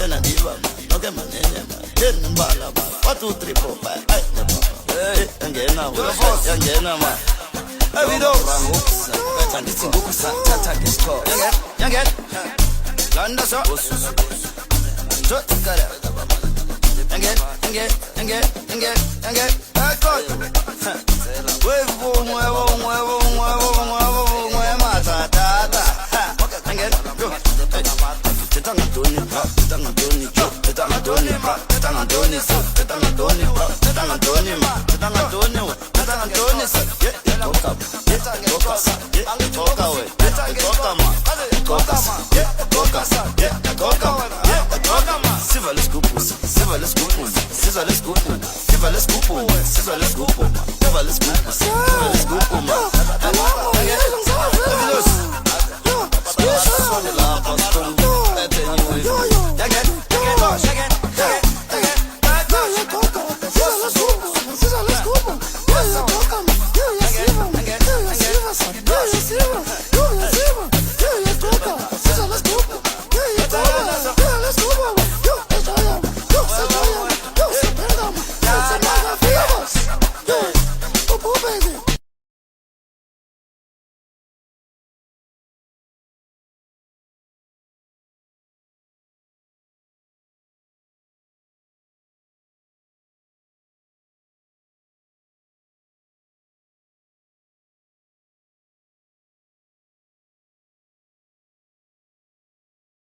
tena diva okay manene man bala 1 2 3 4 5 hey ngena yangena man evido andithi ngokusathatha ngesikho yangena landa so Tukara. Again. Again.